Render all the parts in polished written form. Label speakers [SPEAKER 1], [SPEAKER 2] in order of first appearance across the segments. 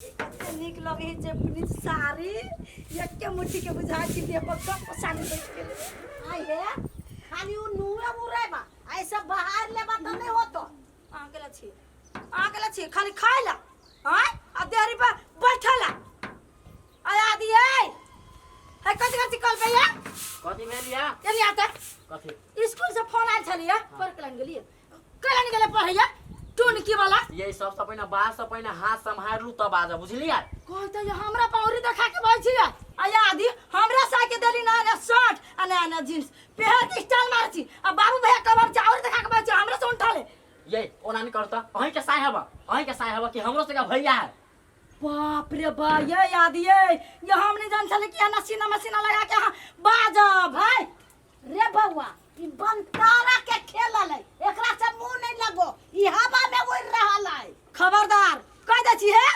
[SPEAKER 1] निक लगे जे अपनी साड़ी एक मुट्ठी के बुझा के दे पर कब साड़ी बैठ के आई है खाली उ नुवे मुरे बा ऐसा बाहर ले बा त नहीं होतो आगला छी खाली खाइला हां आ देरी पर बैठला आया दिए है कथि कल भैया
[SPEAKER 2] कथि भेलिया
[SPEAKER 1] चली आता कथि स्कूल से फोन आइल छलिए पर कलन गेलिए कलन गेले पढ़ैया टून की वाला
[SPEAKER 2] ये सब से पहिने बात से पहिने हाथ संभालू तब आजा बुझलिया
[SPEAKER 1] कहते ये हमरा पाउरी देखा के बैठ छिए आया आदि हमरा सा के देली ना ना शर्ट आ ना ना जींस पहन के स्टाइल मार छी अब बाबू भैया कबर चावर देखा के बैठ हमरा से उठा ले
[SPEAKER 2] ये ओना नहीं करता अहीं के साय हवा कि हमरो से का भैया है
[SPEAKER 1] बाप रे बा ये याद ये हम नहीं जान चले कि नसीना मसीना लगा के बाजा भाई रे बउआ ई बंतारा के खेलल है एकरा से मुंह नहीं लगो ई हवा में उड़ रहल है खबरदार कह दे छी है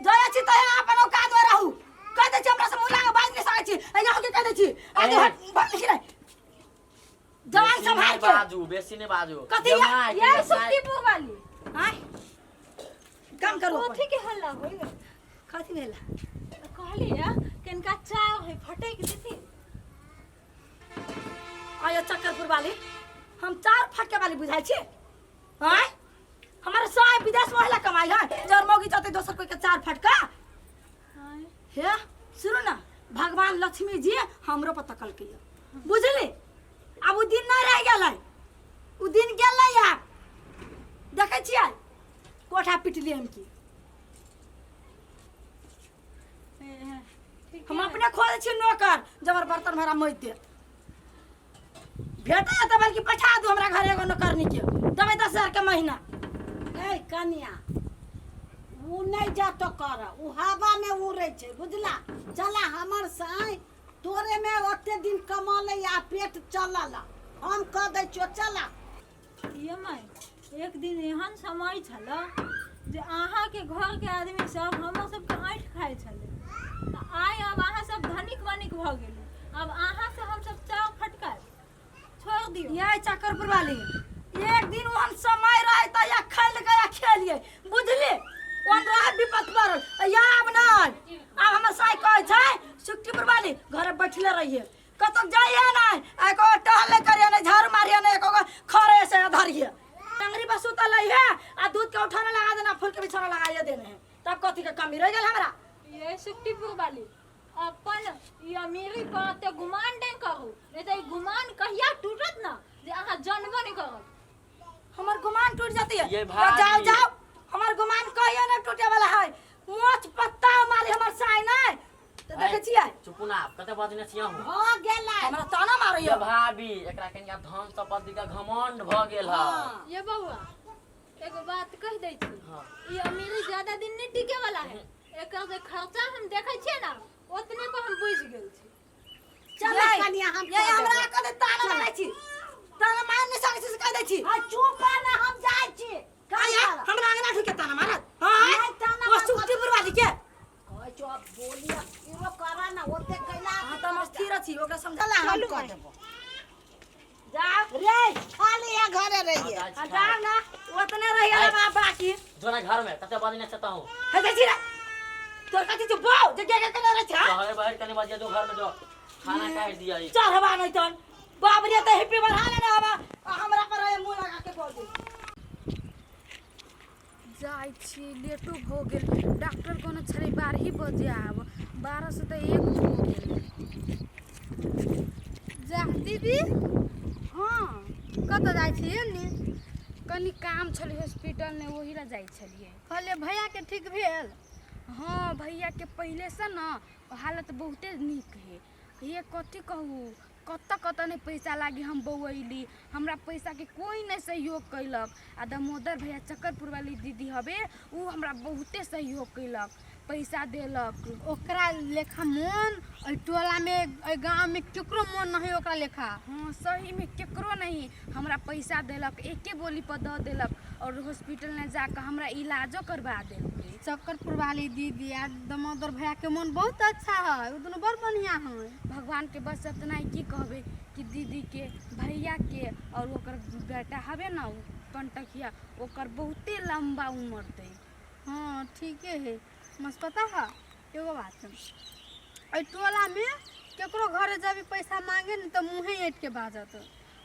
[SPEAKER 1] जया छी त अपन औकात में रहू कह दे छी हमरा से मुंह लगा बाज नहीं सकै छी यहाँ के कह दे छी आगे हट बंद की नहीं जवान संभाल के
[SPEAKER 2] बाजू बेसी ने बाजू
[SPEAKER 1] कथि ये सुक्तिपुर वाली हां काम करो
[SPEAKER 3] कथि के हल्ला होई
[SPEAKER 1] कथि भेला
[SPEAKER 3] कहलिया कनका चाय है फटे के देती
[SPEAKER 1] आया चक्करपुर वाली हम चार फटके वाली बुझाई छी हां हमारे साय विदेश महिला कमाई है जर मोगी जाते दोसर कोई के चार फटका
[SPEAKER 3] हां
[SPEAKER 1] हे सुनो ना भगवान लक्ष्मी जी हमरो पर तकल के बुझली अब उ दिन नहीं रह गेलै उ दिन गेलै यार देखे छियै कोठा पिटली हम की हम अपने खोल छी नौकर जबर बर्तन भरा मोइ दे भेटे त बल्कि पठा दू हमरा घर एगो नौकरनी के देबै 10,000 के महीना
[SPEAKER 4] ए कन्या उ नहीं जा तो कर उ हवा में उड़े छे बुझला चला हमर साई तोरे में ओते दिन कमाले या पेट चलला हम कह दे छो चला
[SPEAKER 3] ये माय एक दिन एहन समय छला जे आहा के घर के आदमी सब हम सब के आंठ खाए छले आय अब आहा सब धनिक वनिक भ गेली अब आहा से हम सब चाव फटका छोड़ दियो
[SPEAKER 1] ये चक्करपुर वाली एक दिन ओहन समय रहे त या खेल गया खेलिए बुझली ओन रहा विपत पड़ल या अब नहीं अब हम साई कहै छै सुक्तिपुर वाली घर बैठले रहिए कतक जाइए नहीं एको टहले करिए नहीं झाड़ू मारिए नहीं एको खरे से धरिए टंगरी पर सुतल है आ दूध के उठाने लगा देना फूल के बिछाने लगाइए देने हैं तब कथि के कमी रह गेल हमरा
[SPEAKER 3] ये सुक्तिपुर वाली अपन ये अमीरी पर ते गुमान नहीं करू नहीं तो गुमान कहिया टूटत ना जे आहा जानबो नहीं करत
[SPEAKER 1] हमर गुमान टूट जाती है
[SPEAKER 2] ये
[SPEAKER 1] तो
[SPEAKER 2] भाभी।
[SPEAKER 1] जाओ जाओ हमर गुमान कहियो न टूटे वाला है मोच पत्ता मारे हमर साई नहीं तो देखे छियै
[SPEAKER 2] चुप ना कते बजने छिया हूं
[SPEAKER 4] हो गेला
[SPEAKER 1] हमरा ताना
[SPEAKER 2] ये
[SPEAKER 1] मारैयो
[SPEAKER 2] भाभी एकरा कनिया धन संपत्ति का घमंड भ गेल है
[SPEAKER 3] ये बउआ एगो बात कह दै छी
[SPEAKER 2] हां
[SPEAKER 3] ये अमीरी ज्यादा दिन नहीं टिके वाला है एकर जे खर्चा हम देखे छियै ना ओतने पर हम बुझ गेल छी
[SPEAKER 4] चला कन्या हम
[SPEAKER 1] ये हमरा कदे ताना मारै छी ताना मार नहीं सकै छी कह दै छी
[SPEAKER 4] आ चुप ना हम जाय छी
[SPEAKER 1] काया हमरा अंगना ठुके ताना मारत
[SPEAKER 4] नहीं,
[SPEAKER 1] हां
[SPEAKER 4] ताना
[SPEAKER 1] वो
[SPEAKER 4] मारत।
[SPEAKER 1] सुक्तिपुर वाली के
[SPEAKER 4] ओए चुप बोलिया इरो करा ना ओते कैला
[SPEAKER 1] हां त हम स्थिर छी ओकरा समझा
[SPEAKER 4] चला हम कह देबो
[SPEAKER 1] जाओ
[SPEAKER 4] रे खाली या घरे रहिए
[SPEAKER 1] आ जाओ ना ओतने रह गेल बाकी
[SPEAKER 2] जोना घर में कते बजने छता हूं
[SPEAKER 1] है देखी रे तोर कथि तू बाऊ जे के करे रे छा
[SPEAKER 2] शहर बाहर कने बजे जो घर में जो खाना काट दिया ई
[SPEAKER 1] चढ़वा नहीं तन बाप रे त हिप्पी बढ़ा ले ना हमरा पर मुंह लगा के बोल दे
[SPEAKER 5] जाय छी लेटो हो गेल डॉक्टर कोनो छले 12 बजे आब 12 से तो 1 हो गेल जा दीदी हां कत जाय छी ने कनी काम छले हॉस्पिटल में ओही ला जाय छलिए कहले भैया के ठीक भेल हां भैया के पहले से ना हालत बहुते नीक है ये कथि कहू कत नहीं पैसा लागी हम बउली हमरा पैसा के कोई नहीं सहयोग कैलक आ दामोदर भैया चक्करपुर वाली दीदी हवे उ हमरा बहुते सहयोग कैलक पैसा देलक
[SPEAKER 6] ओकरा लेखा मन ओइ टोला में ओइ गांव में केकरो मन नहीं ओकरा लेखा
[SPEAKER 5] हाँ सही में केकरो नहीं हमरा पैसा देलक एके बोली पर दे देलक और हॉस्पिटल में जाकर हमरा इलाजो करवा देलक
[SPEAKER 6] चक्करपुर वाली दीदी आ दामोदर भैया के मन बहुत अच्छा है उ दोनों बड़ बढ़िया है
[SPEAKER 5] भगवान के बस इतना ही की कहबे कि दीदी के भैया के और ओकर बेटा हवे ना कंटकिया ओकर बहुते लंबा उम्र दे
[SPEAKER 6] हाँ ठीक है मस्त पता है एगो बात है अइ टोला में केकरो घरे जाबी पैसा मांगे न त मुंहे ऐट के बाजत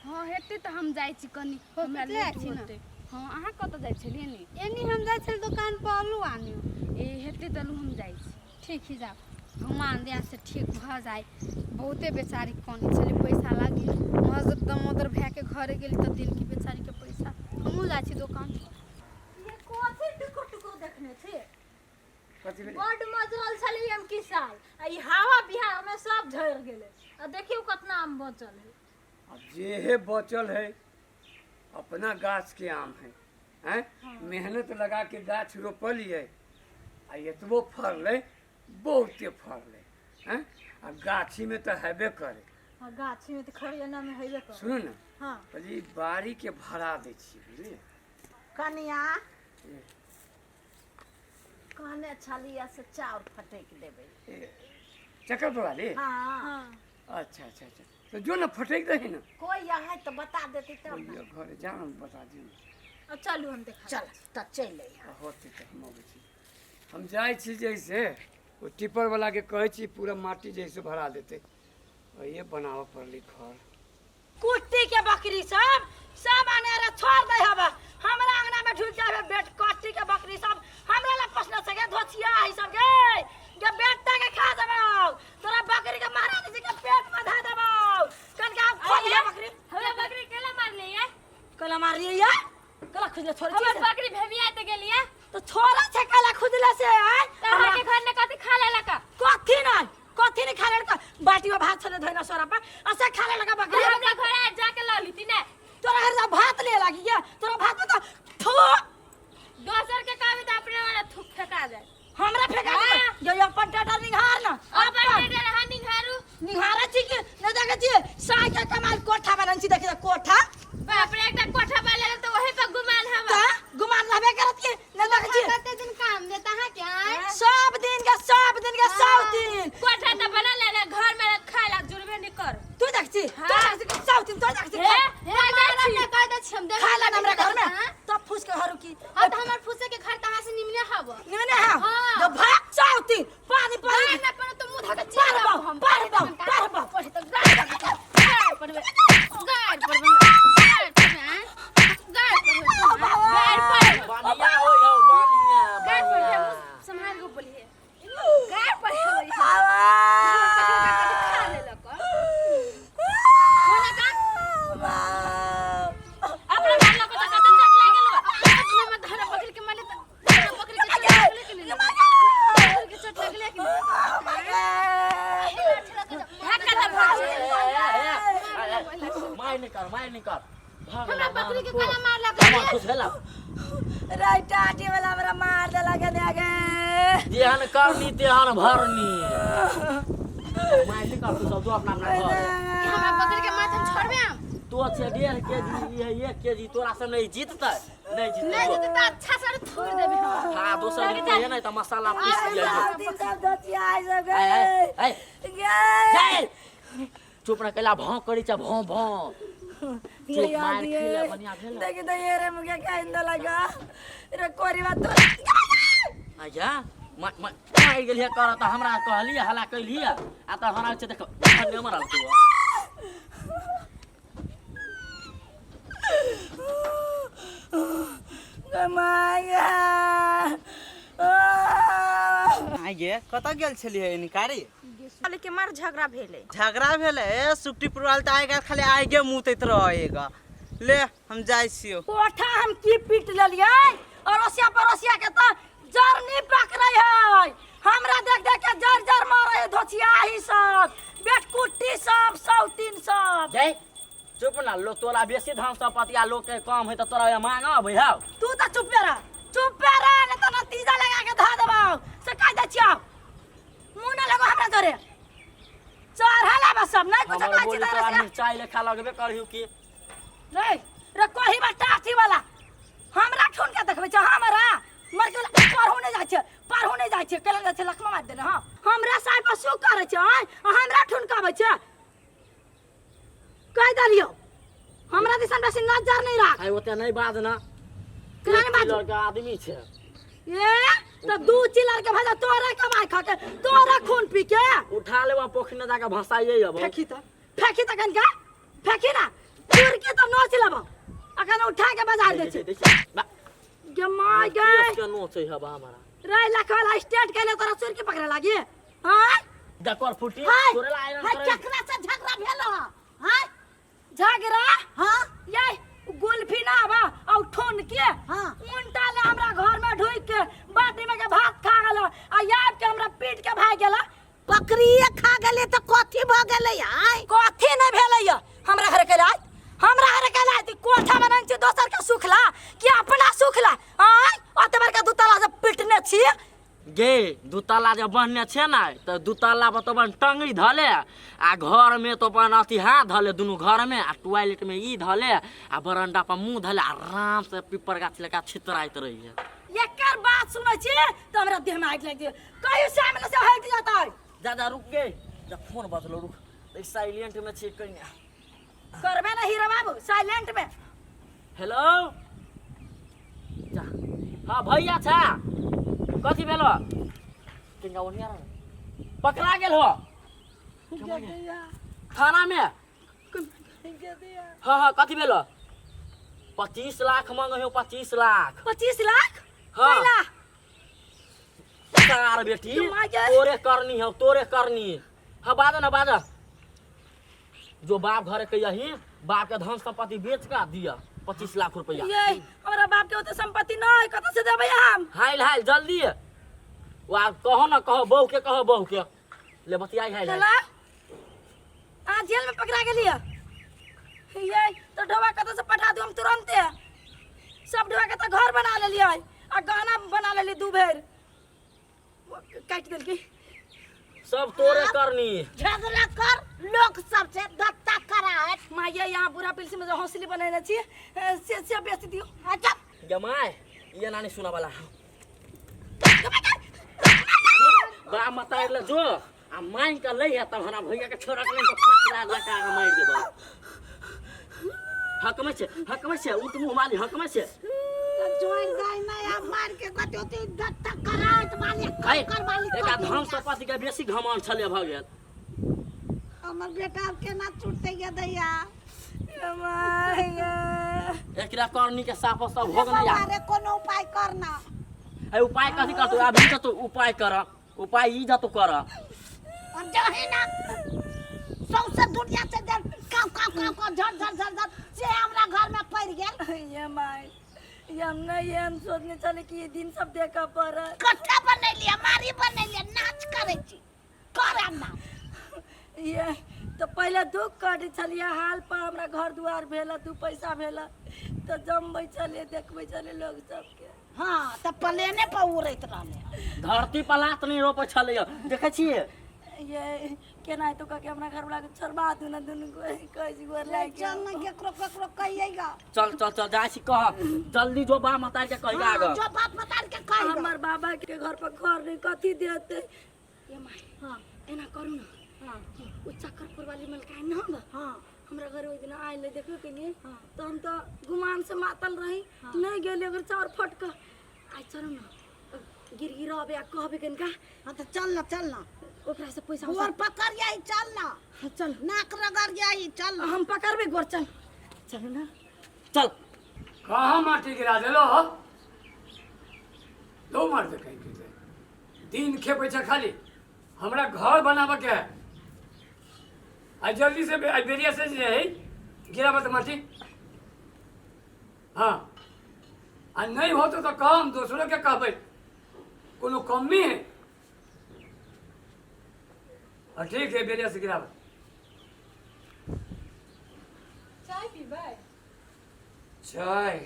[SPEAKER 5] हाँ हेते तो हम जाइ छी कनी हमरा
[SPEAKER 6] ले
[SPEAKER 5] लेट
[SPEAKER 6] छी न।
[SPEAKER 5] होते हाँ अहाँ कत जाइ छलिए नी
[SPEAKER 6] एनी हम जाय छल दुकान पर आलू आने
[SPEAKER 5] ए हेते तलू हम जाइ छी
[SPEAKER 6] ठीक ही जा भगवान दया से ठीक भ जाए बहुते बेचारी कनी छले पैसा लागी मजद दमोदर भै के घरे गेली त दिन की बेचारी के पैसा हमहू जाय छी दुकान
[SPEAKER 3] ये कथी टुकुर टुकुर देखने थे
[SPEAKER 2] कथी भेलै
[SPEAKER 3] बड मजल छली हम की साल आ ई हवा बिहार में सब झड़ गेले आ देखियो कितना आम बचल है
[SPEAKER 7] अब जे है बचल है अपना गाछ के आम है हैं मेहनत लगा के गाछ रोपलिए आ एतबो फरले बहुते फरले हैं आ गाछी में तो हेबे करे
[SPEAKER 3] हां गाछी में तो खरियाना में हेबे कर
[SPEAKER 7] सुनो ना
[SPEAKER 3] हां
[SPEAKER 7] पहले बाड़ी के भरा दे छी बुझलिए
[SPEAKER 4] कनिया कहने छलिया से चाउर फटक देबै
[SPEAKER 7] चक्कर पर वाली
[SPEAKER 4] हाँ
[SPEAKER 3] हां
[SPEAKER 7] अच्छा अच्छा अच्छा तो जो ना फटेक दही ना
[SPEAKER 4] कोई है तो बता देती तब
[SPEAKER 7] कोई
[SPEAKER 4] ना
[SPEAKER 7] घर जान बता दी
[SPEAKER 3] अब चलू हम देखा
[SPEAKER 4] चल त चल अइहा।
[SPEAKER 7] होते तो हम अबै छी हम जाइ छी जैसे वो टिपर वाला के कहै छी पूरा माटी जैसे भरा देते और ये बनावा पड़ली घर
[SPEAKER 1] कुट्टी के बकरी सब आने रे छोड़ दे हवा हमरा अंगना में ढुक जावे बेट कुट्टी के बकरी सब हमरा ला पसना सके धोचिया है सब गे बेटा के खा देबौ तोरा बकरी के मारा दे के पेट में धा देबौ कन के खो लिया बकरी
[SPEAKER 3] हमरा बकरी केला मार ले ये
[SPEAKER 1] कला मार लिया कला खुजले छोड़
[SPEAKER 3] हमरा
[SPEAKER 1] छी
[SPEAKER 3] बकरी भेविया ते गेलिए
[SPEAKER 1] तो छोरा छे कला खुजले से आय
[SPEAKER 3] तहरा के घर ने कथी खा लेला का
[SPEAKER 1] कथी नहीं खा ले बाटी में भात छले धइना सोरा पर असे खा ले लगा बकरी
[SPEAKER 3] हमरा घर आ जाके ल लीती ने
[SPEAKER 1] तोरा घर भात ले लागी है तोरा भात में तो थू
[SPEAKER 3] दोसर के कहबे त अपने वाला थूक फेंका जाए
[SPEAKER 1] हमरा फेंका दे जो अपन टाटा निहार ना
[SPEAKER 3] अपन डेडर हानि घारू
[SPEAKER 1] निहारा छी के न देखे छी साय के कमाल कोठा बनन छी देखे कोठा
[SPEAKER 3] बाप रे एकटा कोठा वाले तो वही पे गुमान हम
[SPEAKER 1] ता गुमान रहबे करत के न देखे छी
[SPEAKER 6] कते दिन काम देता है क्या
[SPEAKER 1] सब दिन के सब दिन
[SPEAKER 3] कोठा तो बना लेना घर में खाला जुड़बे नहीं कर
[SPEAKER 1] तू देख छी सब दिन तो देख छी
[SPEAKER 6] कह दे छी हम देख
[SPEAKER 1] खा ले हमरा घर में तब फूस के हरू की
[SPEAKER 6] अब तो हमर फुसे के घर तहां से निमने हब
[SPEAKER 1] निमने हां जो भात सब दिन पानी पानी
[SPEAKER 6] ना पर तो मुंह धके चिरा हम
[SPEAKER 1] पार बा
[SPEAKER 6] पढ़े तो गाड़ पढ़बे गाड़ पढ़बे
[SPEAKER 2] बानिया हो यो बानिया
[SPEAKER 6] संभाल को बोलिए गाड़ पढ़े खा ले लक
[SPEAKER 3] अपने घर लोग तो कतन चट लागेलो
[SPEAKER 6] अपने में धरा बकरी के माले तो बकरी के चट के चट लगले कि
[SPEAKER 2] माय नहीं कर
[SPEAKER 6] हमरा बकरी के गला मार लगा
[SPEAKER 2] खुश भेला
[SPEAKER 1] रे टाटी वाला हमरा मार दे लगे देगे
[SPEAKER 2] जेहन करनी तेहन भरनी माय नहीं कर तू सब तो अपना अपना घर
[SPEAKER 6] हमरा बकरी के माथे छोड़बे हम
[SPEAKER 2] तो छे 1.5 केजी ये 1 केजी तोरा से नहीं जीतते नहीं
[SPEAKER 6] नहीं
[SPEAKER 2] जीतते
[SPEAKER 6] तो त अच्छा से थोड़ देबे हम
[SPEAKER 2] हां दोसर दिन कहिए नहीं तो मसाला पीस लिया
[SPEAKER 1] दिन सब धोतिया आइ सके
[SPEAKER 2] ए
[SPEAKER 1] गे
[SPEAKER 2] जाए चुप ना कला भौं करी छ भौं भौं चुप मार खिला बनिया भेला
[SPEAKER 1] देखि त ये रे मुके काइन द लगा रे कोरी बात तो
[SPEAKER 2] आजा मार गेलिए कर त हमरा कहलिए हला कइलिए आ त हमरा छ देख धन्य मरल तू
[SPEAKER 1] माया
[SPEAKER 8] आगे कत गेल छलिए निकारी
[SPEAKER 1] साले के मार झगड़ा भेले
[SPEAKER 8] झगड़ा भेले सुक्ति पुरवाल त आएगा खाली आगे मुतैत रहेगा ले हम जाय छियो
[SPEAKER 1] कोठा हम की पीट लेलिए अरोसिया परोसिया के त जरनी पकड़ै है हमरा देख देख के जर जर मारे धोचिया ही सब बेट कुट्टी सब सौतीन सब
[SPEAKER 2] जय चुप ना लो तोला बेसी धान सब पतिया लोग के काम है त तोरा मांगा भैया
[SPEAKER 1] तू त चुप रह न त नतीजा लगा के धा देबौ से कह दै छियौ मुंह न लगो हमरा तोरे चढ़ला बस सब नहीं कुछ
[SPEAKER 2] हमर
[SPEAKER 1] कहै
[SPEAKER 2] बोली
[SPEAKER 1] छी
[SPEAKER 2] तोरा
[SPEAKER 1] तोरा
[SPEAKER 2] मिर्चाई लेखा लगबे करहियो की
[SPEAKER 1] रे कोही बा टाटी वाला हमरा ठुन के देखबै छ हमरा मर के पारहु नहीं जाय छै कलन छै लखमा मार देना हां हमरा साइ पर सु करे छै हमरा ठुन के आबै छै कह दलियो हमरा दिसन बेसी नजर नहीं राख
[SPEAKER 2] आई ओते नहीं बाज ना
[SPEAKER 1] केना नहीं बाज
[SPEAKER 2] लड़का आदमी छे
[SPEAKER 1] ए तो दू चिल्लर के भाजा तोरा कमाई खा के तोरा खून पी के
[SPEAKER 2] उठा ले वहाँ पोखरी में जाकर भसाइए अब
[SPEAKER 1] फेंकी त कनका फेंकी ना चूर के तो नोच लेबो अखन उठा के बाजार दे छै गे माय गे
[SPEAKER 2] के नो छै हवा हमारा
[SPEAKER 1] रे लखवाला स्टेट के ले तोरा चोर के पकड़े लागी हां
[SPEAKER 2] डकर फुटी
[SPEAKER 4] हाय
[SPEAKER 2] तोरे ला आयरन
[SPEAKER 4] हाय
[SPEAKER 2] करे
[SPEAKER 4] चकरा से झगड़ा भेलो हाय
[SPEAKER 1] झगड़ा
[SPEAKER 4] हां
[SPEAKER 1] ये गुल्फी ना बा औ ठोन के
[SPEAKER 4] हां
[SPEAKER 1] उल्टा ले हमरा घर में ढुक के बाटी में के भात खा गेल आ याद के हमरा पीट के भाग गेल
[SPEAKER 4] बकरिए खा गेले त कथी भ गेले हाय
[SPEAKER 1] कथी नहीं भेलै हमरा घर के लाय हमरा घर के लाय कोठा बनन छी दोसर के सुखला कि अपना सुखला आय ओते बड़का दूतला से पिटने छी
[SPEAKER 2] गे दूतला जब बनने छे ना तो दूतला पर तो अपन टंगड़ी धले आ घर में तो अपन अथी हाथ धले दोनों घर में आ टॉयलेट में ई धले आ बरंडा पर मुंह धले आराम से पीपर गाछ लगा छितराइत रही है
[SPEAKER 1] एकर बात सुनै छी त हमरा देह में आगि लग दियो कहियो सामने से हट जाता है
[SPEAKER 2] जा रुक गे जब फोन बजलो रुक साइलेंट में छी कन्या
[SPEAKER 1] करबे ना हीरा बाबू साइलेंट में
[SPEAKER 2] हेलो जा हाँ भैया छा कथी भेलो किनका ओनिया पकड़ा गेल हो थाना में हाँ कथी भेलो 25 लाख मांगे हो 25 लाख
[SPEAKER 1] 25 लाख
[SPEAKER 2] हाँ
[SPEAKER 1] कैला
[SPEAKER 2] सार बेटी तोरे करनी है तोरे करनी हाँ बाजा ना बाजा जो बाप घर के यही बाप के धन संपत्ति बेच का दिया 25 लाख रुपया
[SPEAKER 1] ये हमरा बाप के ओते संपत्ति नहीं कत से देबै हम
[SPEAKER 2] हाइल हाइल जल्दी वा कहो ना कहो बहू के ले बतियाई हाइल
[SPEAKER 1] चला आ जेल में पकड़ा गेलिए ये तो ढोबा कत से पठा दू हम तुरंते सब ढोबा के तो घर बना लेलिए आ गहना बना लेली दू बेर काट देल की
[SPEAKER 2] सब तोरे करनी
[SPEAKER 4] झगड़ा कर लोग सबसे दत्ता करा है
[SPEAKER 1] माये यहाँ बुरा पिलसी में जो हौसली बनाने छी से बेच दियो
[SPEAKER 4] अच्छा
[SPEAKER 2] जमाए ये नानी सुना वाला बा मता ले जो आ माइन का ले तब हना भैया के छोरा के तो 5 लाख लगा के मार देबो हक में से उठ मुंह मारी हक में से
[SPEAKER 4] जोइन गाय ना या मार के कतोती दत्ता करा है तुम्हारे कर वाली
[SPEAKER 2] एक धन संपत्ति के बेसी घमंड छले भ गेल
[SPEAKER 4] हमर बेटा के ना छूटते ये दैया
[SPEAKER 2] एकरा करनी के साफ सब भोग नहीं आ
[SPEAKER 4] अरे कोनो उपाय करना
[SPEAKER 2] ए उपाय कथी कर तू अभी तो उपाय कर उपाय ई जा तो कर
[SPEAKER 4] और जो है ना सबसे दुनिया से का झट से हमरा घर में पड़ गेल
[SPEAKER 1] ये माय ये हम नहीं हम सोचने चले कि ये दिन सब देखा पर
[SPEAKER 4] कट्ठा बनैलिए मारी बनैलिए नाच करै छी करम ना
[SPEAKER 1] ये तो पहले दुख काटे चलिए हाल पर हमरा घर दुआर भेला दू पैसा भेला तो जमबै चले देखबै चले लोग सबके
[SPEAKER 4] हाँ तो प्लेने पर उड़ैत रहले
[SPEAKER 2] धरती पर लात नहीं रोपे छले देखे छिए
[SPEAKER 1] ये केना तो का के हमरा घर वाला के छोड़बा दू ना दुनु कोई गोर लाग
[SPEAKER 4] चल ना केकरो कहिएगा
[SPEAKER 2] चल जाय छी कह जल्दी जो बा मता के कहिया आगे
[SPEAKER 4] जो बात बता के कहिएगा
[SPEAKER 1] हमर बाबा के घर पर घर नहीं कथी देते ये माय हां एना करू ना हां उ चक्करपुर वाली मलकाई ना हम हां हमरा घर ओइ दिन आइले देखबे के लिए तो हम तो गुमान से मातल रही नहीं गेले अगर चार फटका आई चलू ना गिरगिराबे आ कहबे कनका
[SPEAKER 4] हां तो चल ना
[SPEAKER 1] ओकरा से पैसा
[SPEAKER 4] गोर पकड़ जाई चल ना
[SPEAKER 1] चल
[SPEAKER 4] नाक रगड़ जाई चल
[SPEAKER 1] हम पकड़बे गोर चल चलू ना
[SPEAKER 2] चल
[SPEAKER 7] कहाँ माटी गिरा दिलो दो मार दे कहीं के दिन खेपे छ खाली हमरा घर बनाबे के है आ जल्दी से बेरिया से जे है गिरा मत माटी हाँ आ नहीं हो तो कम दूसरों के कहबे कोनो कमी है ठीक है बेरिया से गिरा
[SPEAKER 3] चाय पीबै
[SPEAKER 7] चाय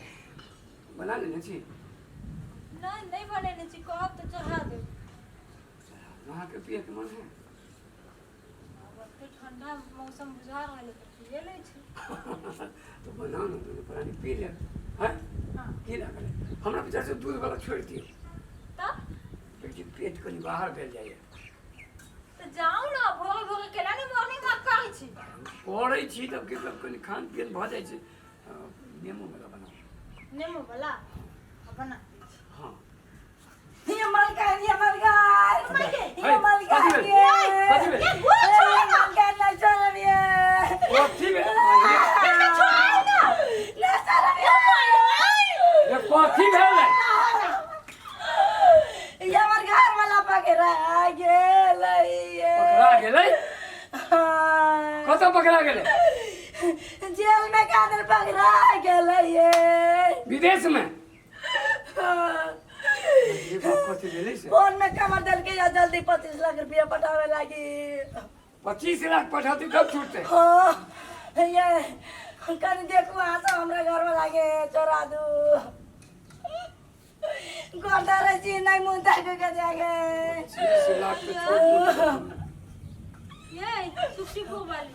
[SPEAKER 7] बना लेने छी
[SPEAKER 3] नहीं बनेने छी कहब तो चढ़ा देब
[SPEAKER 7] वहाँ के पिए के मन है
[SPEAKER 3] अब तो ठंडा मौसम बुझा रहल है तो पिए ले छी
[SPEAKER 7] तो बनाओ ना तो पानी पी ले हैं की लागल हमरा बेचारे से दूध वाला छोड़ दियो
[SPEAKER 3] तब
[SPEAKER 7] लेकिन पेट कनी बाहर भेल जाइए
[SPEAKER 3] तो जाऊ ना भोग भोग केला नहीं मॉर्निंग वॉक करै छी
[SPEAKER 7] पढ़ै छी तब के सब कनी खान पियन भ जाइ छै नेमो वाला बनाओ
[SPEAKER 3] नेमो वाला बना
[SPEAKER 7] हाँ
[SPEAKER 1] ये मलकान ये मलकान ये मलकान
[SPEAKER 7] कथी
[SPEAKER 1] ये
[SPEAKER 7] भेल?
[SPEAKER 1] ये गोल छोड़ ना मलकान ना छोड़ ये
[SPEAKER 7] कथी भेल?
[SPEAKER 1] छोड़ ना ले सारा
[SPEAKER 7] ये कथी भेल?
[SPEAKER 1] ये हमर घर वाला पकड़ा गेलै ये
[SPEAKER 7] पकड़ा गेलै? कतऽ पकड़ा गेलै?
[SPEAKER 1] जेल में कादर पकड़ा गेलै ये
[SPEAKER 7] विदेश में? ये बात कथी भेलै से?
[SPEAKER 1] फोन में कमर दल के या जल्दी 25 लाख रुपया पटावे लागी
[SPEAKER 7] 25 लाख पठाती कब छूटते?
[SPEAKER 1] हाँ ये कनी देखू आ तो हमरा घर में लागे चोरा दू गोटा रे जी नहीं मुंह तक के जागे
[SPEAKER 7] 25 लाख तो छोड़ दो।
[SPEAKER 3] ये सुखी को वाली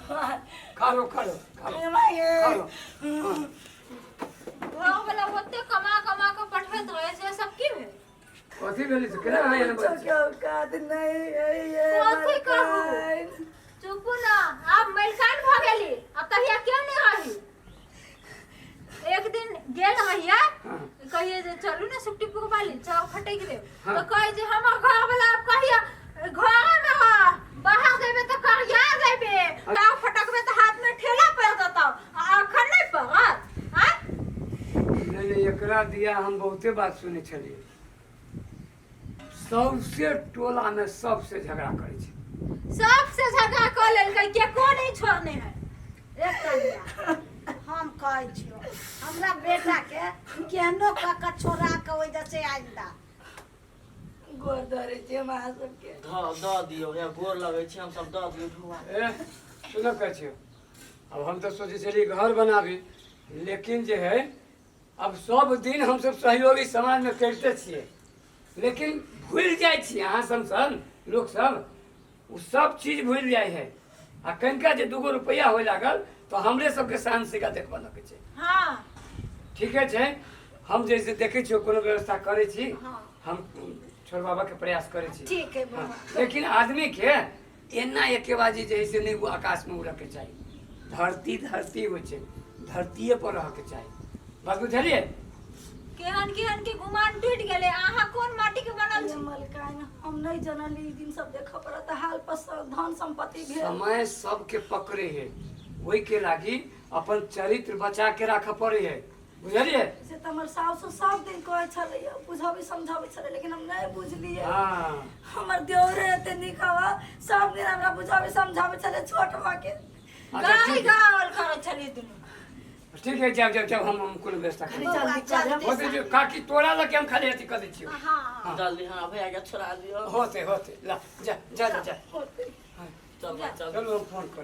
[SPEAKER 7] खा लो खा लो खा लो
[SPEAKER 1] ये मागे
[SPEAKER 7] खा लो।
[SPEAKER 3] गाँव वाला होते कमा कमा के पठबैत रहे से सब की भेल
[SPEAKER 7] कथी भेलै से केना आयल बच्चा?
[SPEAKER 1] क्यों काद नहीं ये
[SPEAKER 3] कथी कहू? चुप ना आप मलकान भ गेली अब तहिया क्यों नहीं रही एक दिन गेल रहिया
[SPEAKER 7] हाँ।
[SPEAKER 3] कहिए जे चलू ना सुट्टी पुकबाली चाव फटक दे
[SPEAKER 7] हाँ।
[SPEAKER 3] तो कहे जे हमर घर वाला अब कहिया घर में रह बाहर जेबे तो कहिया जेबे चाव फटकबे तो हाथ में ठेला पड़ देता अखन नहीं पड़त हां
[SPEAKER 7] नहीं एकरा दिया हम बहुते बात सुने छलिए सबसे टोला में सबसे झगड़ा करे छै
[SPEAKER 3] सबसे झगड़ा कर लेल के को नहीं छोड़ने है
[SPEAKER 4] एक कनिया हम कहै छियो हमरा बेटा के केहनो क छोड़ा के ओइ जैसे आइंदा
[SPEAKER 1] गोर धरे छे मां सबके
[SPEAKER 2] द दियो या गोर लगै छै हम सब द दियो भगवान।
[SPEAKER 7] ए सुनो कहै छियो अब हम तो सोचे छलिए घर बनाबी लेकिन जे है अब सब दिन हम सब सहयोगी समाज में करते छिए लेकिन भूल जाए छी अहाँ सब लोग सब उ सब चीज भूल जाए है आ कनिका जे 2 रुपया होय लागल तो हमरे सबके शान से का देखबा लगे छै।
[SPEAKER 3] हां
[SPEAKER 7] ठीके छै हम जैसे देखे छियो कोनो व्यवस्था करे छी हम छोड़बाबा के प्रयास करे छी
[SPEAKER 4] ठीक है
[SPEAKER 7] हाँ,
[SPEAKER 4] बाबा
[SPEAKER 7] लेकिन आदमी के एना एकेबाजी जैसे नहीं वो आकाश में उड़े के चाहिए धरती धरती हो छै धरतीये पर रह के चाहिए बात बुझलिए?
[SPEAKER 3] केहन केहन के गुमान टूट गेले आहा कोन माटी के बनल
[SPEAKER 1] ये
[SPEAKER 3] छी
[SPEAKER 1] मलकान हम नहीं जानली ई दिन सब देख पड़त हाल पर धन संपत्ति भेल
[SPEAKER 7] समय सबके पकड़े है वही के लागी अपन चरित्र बचा के रख पड़े है बुझलिए?
[SPEAKER 1] से त हमर साउस सब दिन कहै छलै बुझाबे समझाबे छलै लेकिन हम नहीं बुझलिए
[SPEAKER 7] हाँ
[SPEAKER 1] हमर देवर एते निकवा सब दिन हमरा बुझाबे समझाबे छलै छोट बा के
[SPEAKER 7] अच्छा
[SPEAKER 3] गाली
[SPEAKER 7] ठीक है
[SPEAKER 3] गावल करे छली दुनु
[SPEAKER 7] ठीक है जब हम कोनो व्यवस्था करें
[SPEAKER 1] जल्दी चल
[SPEAKER 7] होते जो काकी तोरा लगे हम खाली अथी कर दै छियो
[SPEAKER 4] हाँ
[SPEAKER 2] जल्दी हाँ भैया के छोड़ा दियो।
[SPEAKER 7] होते ला जा जा जा
[SPEAKER 1] होते।
[SPEAKER 2] चल चल
[SPEAKER 7] चलो हम फोन कर